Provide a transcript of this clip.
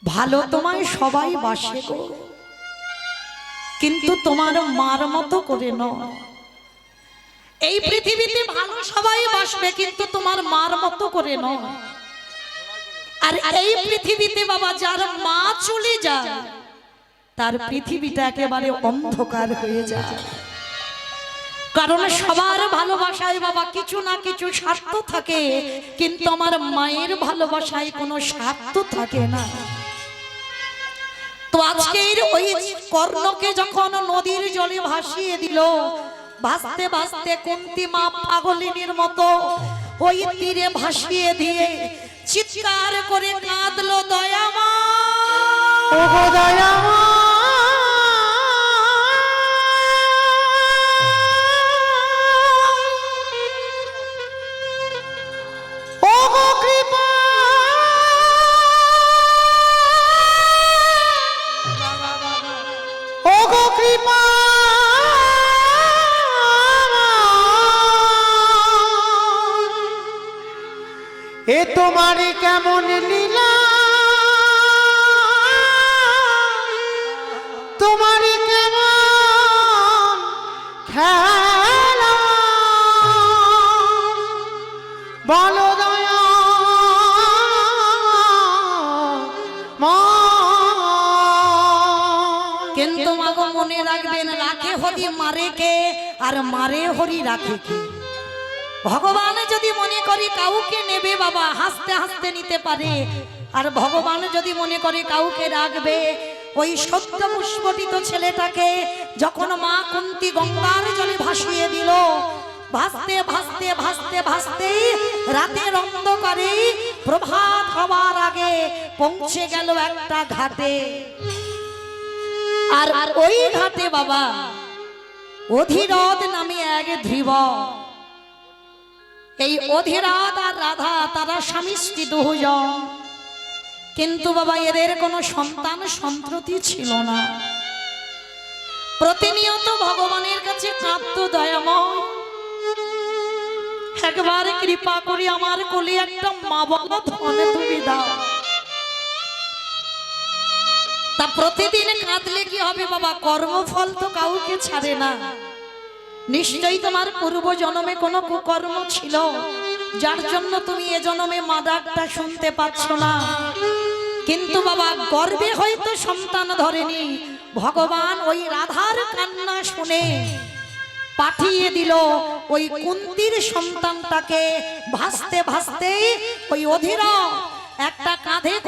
ভালো তোমায় সবাই বাসে গো, কিন্তু তোমার মার মতো করে নয়। এই পৃথিবীতে ভালো সবাই বাসবে, কিন্তু তোমার মার মতো করে নয়। আর এই পৃথিবীতে বাবা যার মা চলে যায়, তার পৃথিবীটা একেবারে অন্ধকার হয়ে যায়। কারণ সবার ভালোবাসায় বাবা কিছু না কিছু স্বার্থ থাকে, কিন্তু আমার মায়ের ভালোবাসায় কোনো স্বার্থ থাকে না। তো আজকের ওই কর্ণকে যখন নদীর জলে ভাসিয়ে দিল, ভাসতে ভাসতে কুন্তী মা পাগলিনীর মতো ওই তীরে ভাসিয়ে দিয়ে চিৎকার করে কাঁদলো, দয়ামা ও গো দয়ামা, ও গো কৃপা, ও গো কৃপা, এ তোমার কেমন লীলা, তোমার কেমন খেলা, বলো দয়া মা। কিন্তু মাগো মনে রাখবেন, রাখে হরি মারে কে, আর মারে হরি রাখে কে। ভগবান যদি মনে করে কাউকে নেবে বাবা, হাসতে হাসতে নিতে পারে। আর ভগবান যদি মনে করে কাউকে রাখবে, ওই সত্য পুষ্পটিত ছেলেটাকে যখন মা কুন্তী গঙ্গার জলে ভাসিয়ে দিল, ভাসতে ভাসতে ভাসতে ভাসতে রাতের অন্ধকারে প্রভাত হবার আগে পৌঁছে গেল একটা ঘাটে। আর ওই ঘাটে বাবা অধিরথ নামে এক ধ্রুব, এই অধিরথ আর রাধা তারা স্বামী স্ত্রী দুজন। কিন্তু বাবা এদের কোনো সন্তান সন্ততি ছিল না। প্রতিনিয়ত ভগবানের কাছে কাঁদতো, দয়াময় একবার কৃপা করে আমার কোলে একটা মা বাবা ধনে তুমি দাও। তা প্রতিদিন কাঁদলে কি হবে বাবা, কর্মফল তো কাউকে ছাড়ে না। নিশ্চয়ই তোমার পূর্ব জন্মে কোনো কুকর্ম ছিল, যার জন্য তুমি এ জন্মে মা ডাকটা শুনতে পাচ্ছ না। কিন্তু বাবা গর্বে হয়তো সন্তান ধরেনি, ভগবান ওই রাধার কান্না শুনে পাঠিয়ে দিল ওই কুন্তীর সন্তানটাকে ভাসতে ভাসতে ওই অধীর একটা কাঁধে করে